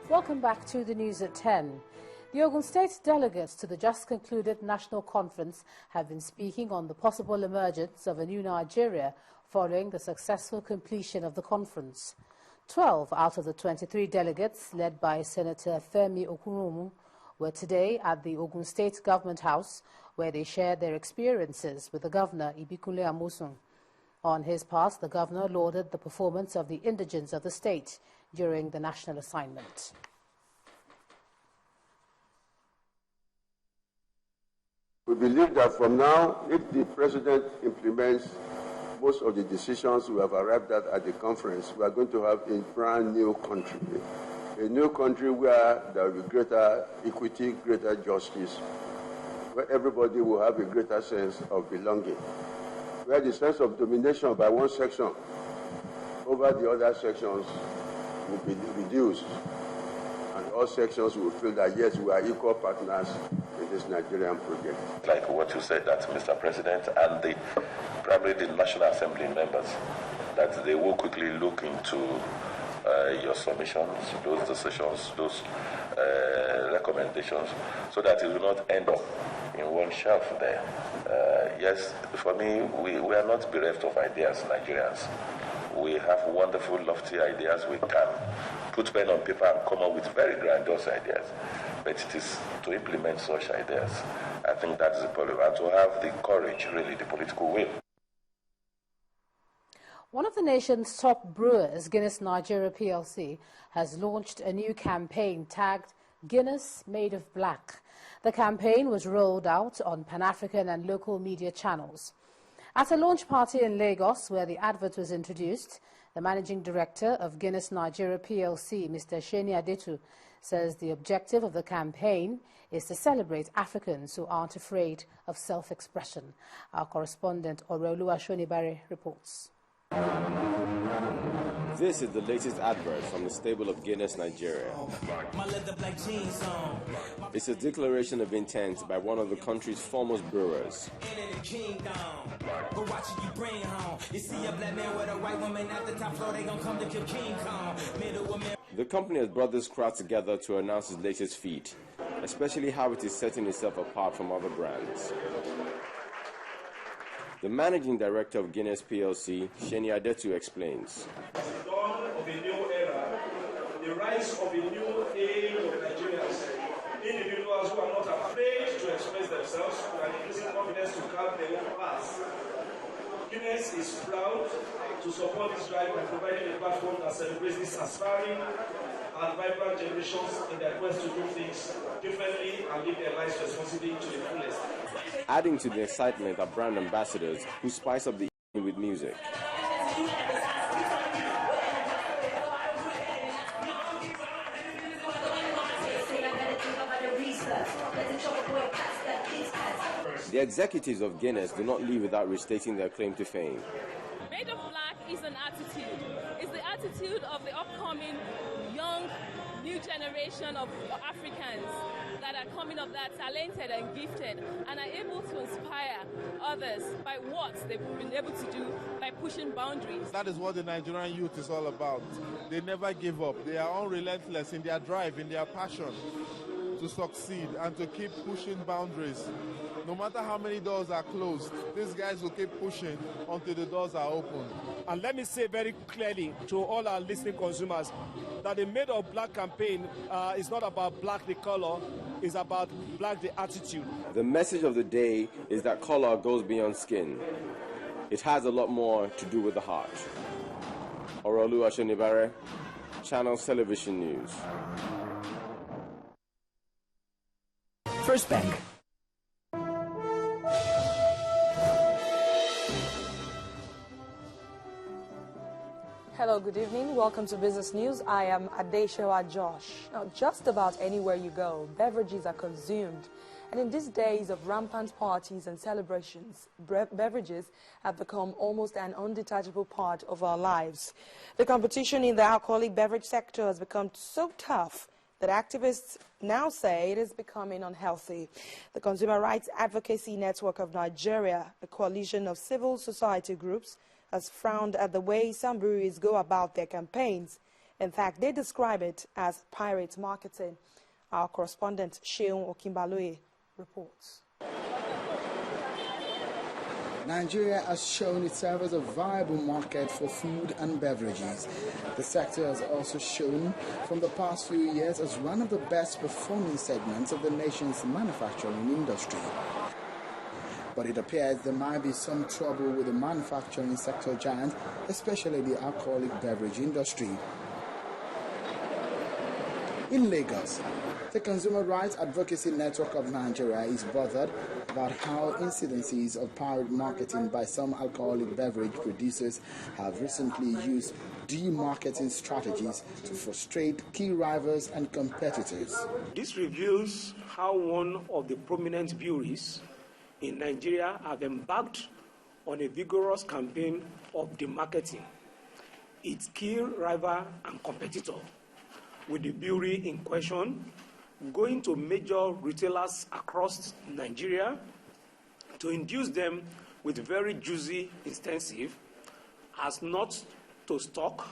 Welcome back to the news at 10. The Ogun State delegates to the just concluded National Conference have been speaking on the possible emergence of a new Nigeria following the successful completion of the conference. 12 out of the 23 delegates, led by Senator Femi Okunomu, were today at the Ogun State Government House, where they shared their experiences with the Governor, Ibikunle Amosun. On his part, the Governor lauded the performance of the indigents of the state during the national assignment. We believe that from now, if the President implements most of the decisions we have arrived at the conference, we are going to have a brand new country. A new country where there will be greater equity, greater justice, where everybody will have a greater sense of belonging, where the sense of domination by one section over the other sections will be reduced, and all sections will feel that, yes, we are equal partners in this Nigerian project. Like what you said, that Mr. President and probably the National Assembly members, that they will quickly look into your submissions, those decisions, those recommendations, so that it will not end up in one shelf there. Yes, for me, we are not bereft of ideas, Nigerians. We have wonderful, lofty ideas. We can put pen on paper and come up with very grandiose ideas. But it is to implement such ideas. I think that is the problem. And to have the courage, really, the political will. One of the nation's top brewers, Guinness Nigeria PLC, has launched a new campaign tagged Guinness Made of Black. The campaign was rolled out on Pan-African and local media channels. At a launch party in Lagos, where the advert was introduced, the managing director of Guinness Nigeria PLC, Mr. Sheni Adetu, says the objective of the campaign is to celebrate Africans who aren't afraid of self-expression. Our correspondent, W.H.O reports. This is the latest advert from the stable of Guinness Nigeria. It's a declaration of intent by one of the country's foremost brewers. The company has brought this crowd together to announce its latest feat, especially how it is setting itself apart from other brands. The managing director of Guinness PLC, Sheni Adetu, explains. The dawn of a new era, the rise of a new age of Nigerians, individuals who are not afraid to express themselves and increasing confidence to carve their own path. Guinness is proud to support this drive by providing a platform that celebrates these aspiring and vibrant generations in their quest to do things differently and live their lives responsibly to the fullest. Adding to the excitement are brand ambassadors who spice up the evening with music. The executives of Guinness do not leave without restating their claim to fame. Made of Black is an attitude. It's the attitude of the upcoming young, new generation of Africans that are coming up, that are talented and gifted and are able to inspire others by what they've been able to do by pushing boundaries. That is what the Nigerian youth is all about. They never give up. They are unrelentless in their drive, in their passion to succeed and to keep pushing boundaries. No matter how many doors are closed, these guys will keep pushing until the doors are open. And let me say very clearly to all our listening consumers that the Made of Black campaign is not about black the color, it's about black the attitude. The message of the day is that color goes beyond skin. It has a lot more to do with the heart. W.H.O, Channels Television News. First Bank. Hello, good evening. Welcome to Business News. I am Adeshewa Josh. Now, just about anywhere you go, beverages are consumed. And in these days of rampant parties and celebrations, beverages have become almost an undetachable part of our lives. The competition in the alcoholic beverage sector has become so tough that activists now say it is becoming unhealthy. The Consumer Rights Advocacy Network of Nigeria, a coalition of civil society groups, has frowned at the way some breweries go about their campaigns In fact, they describe it as pirate marketing. Our correspondent, Sheung Okimbalue, reports. Nigeria has shown itself as a viable market for food and beverages. The sector has also shown from the past few years as one of the best performing segments of the nation's manufacturing industry. But it appears there might be some trouble with the manufacturing sector giant, especially the alcoholic beverage industry. In Lagos, the Consumer Rights Advocacy Network of Nigeria is bothered about how incidences of pirate marketing by some alcoholic beverage producers have recently used demarketing strategies to frustrate key rivals and competitors. This reveals how one of the prominent breweries in Nigeria have embarked on a vigorous campaign of demarketing its key rival and competitor, with the brewery in question going to major retailers across Nigeria to induce them with very juicy incentives as not to stock,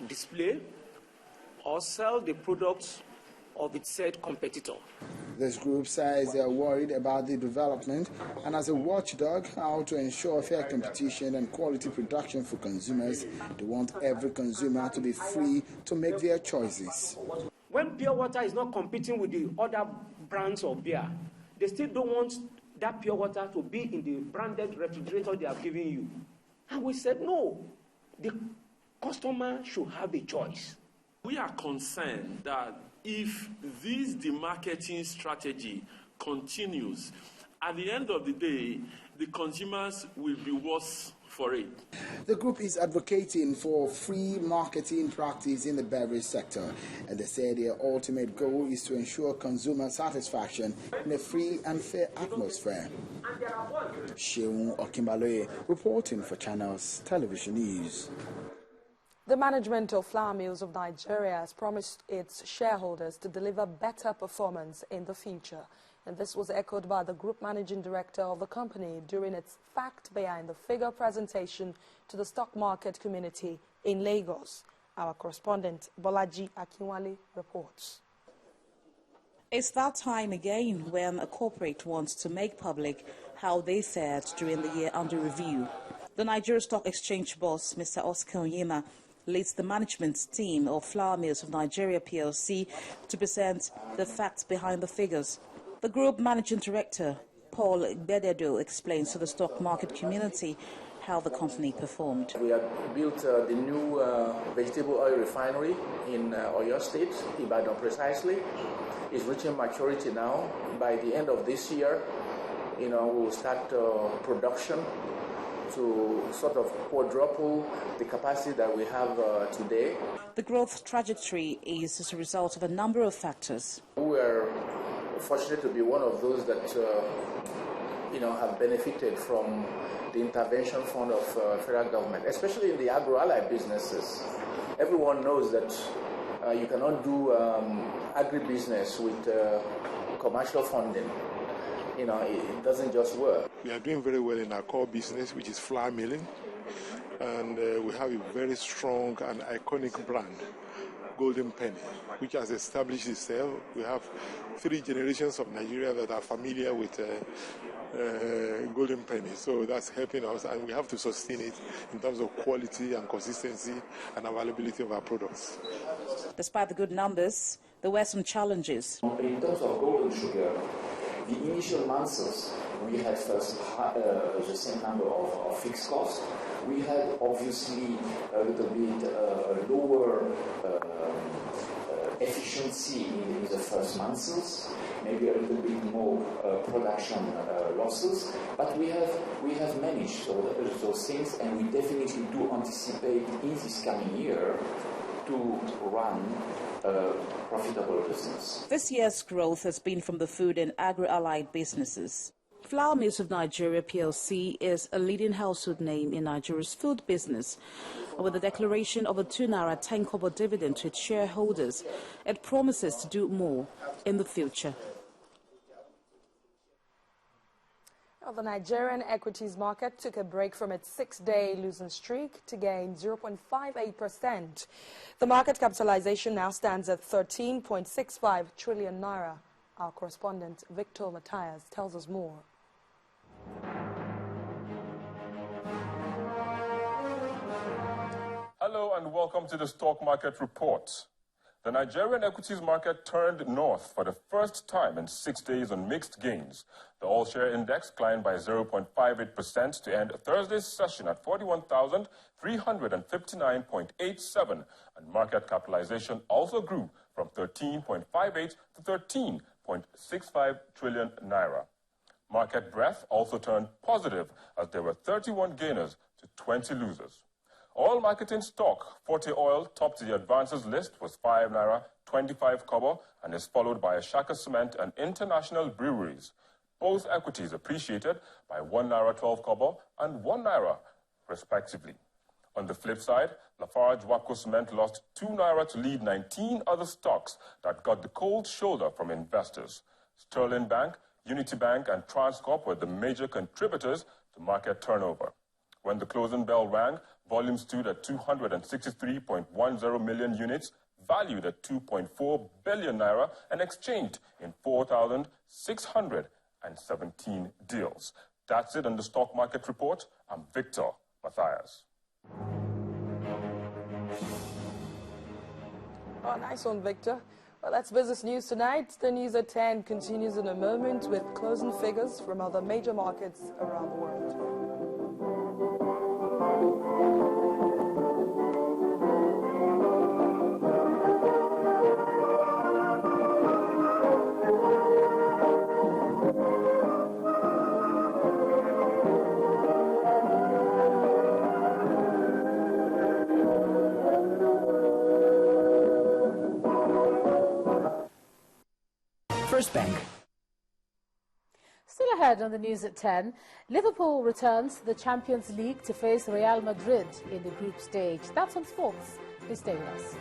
display, or sell the products of its said competitor. This group says they are worried about the development and as a watchdog how to ensure fair competition and quality production for consumers. They want every consumer to be free to make their choices. When pure water is not competing with the other brands of beer, they still don't want that pure water to be in the branded refrigerator they are giving you. And we said, no, the customer should have a choice. We are concerned that if this demarketing strategy continues, at the end of the day, the consumers will be worse for it. The group is advocating for free marketing practice in the beverage sector, and they say their ultimate goal is to ensure consumer satisfaction in a free and fair atmosphere. Sheung Okimbalue reporting for Channels Television News. The management of Flour Mills of Nigeria has promised its shareholders to deliver better performance in the future. And this was echoed by the group managing director of the company during its fact behind the figure presentation to the stock market community in Lagos. Our correspondent Bolaji Akinwale reports. It's that time again when a corporate wants to make public how they fared during the year under review. The Nigeria Stock Exchange boss, Mr. Oscar Onyema, leads the management team of Flour Mills of Nigeria PLC to present the facts behind the figures. The group managing director, Paul Gbededo, explains to the stock market community how the company performed. We have built the new vegetable oil refinery in Oyo State, Ibadan precisely. It's reaching maturity now. By the end of this year, we will start production to sort of quadruple the capacity that we have today. The growth trajectory is as a result of a number of factors. We are fortunate to be one of those that have benefited from the intervention fund of federal government, especially in the agro-allied businesses. Everyone knows that you cannot do agribusiness with commercial funding. It doesn't just work. We are doing very well in our core business, which is flour milling, and we have a very strong and iconic brand, Golden Penny, which has established itself. We have 3 generations of Nigeria that are familiar with Golden Penny, so that's helping us, and we have to sustain it in terms of quality and consistency and availability of our products. Despite the good numbers, there were some challenges. In terms of golden sugar, the initial months, we had first the same number of fixed costs. We had obviously a little bit lower efficiency in the first months, maybe a little bit more production losses, but we have managed those things, and we definitely do anticipate in this coming year to run a profitable business. This year's growth has been from the food and agro-allied businesses. Flour Mills of Nigeria PLC is a leading household name in Nigeria's food business. With the declaration of a 2 Naira 10 kobo dividend to its shareholders, it promises to do more in the future. Well, the Nigerian equities market took a break from its 6-day losing streak to gain 0.58%. The market capitalization now stands at 13.65 trillion naira. Our correspondent Victor Matthias tells us more. Hello and welcome to the Stock Market Report. The Nigerian equities market turned north for the first time in 6 days on mixed gains. The all-share index climbed by 0.58% to end Thursday's session at 41,359.87, and market capitalization also grew from 13.58 to 13.65 trillion naira. Market breadth also turned positive as there were 31 gainers to 20 losers. Oil marketing stock, 40 Oil, topped the advances list with 5 naira 25 kobo and is followed by Ashaka Cement and International Breweries. Both equities appreciated by 1 naira 12 kobo and 1 naira, respectively. On the flip side, W.H.O Cement lost 2 naira to lead 19 other stocks that got the cold shoulder from investors. Sterling Bank, Unity Bank, and Transcorp were the major contributors to market turnover. When the closing bell rang, volume stood at 263.10 million units, valued at 2.4 billion naira, and exchanged in 4,617 deals. That's it on the Stock Market Report. I'm Victor Matthias. Oh, nice one, Victor. Well, that's business news tonight. The news at 10 continues in a moment with closing figures from other major markets around the world. First Bank. Still ahead on the news at 10, Liverpool returns to the Champions League to face Real Madrid in the group stage. That's on sports. Please stay with us.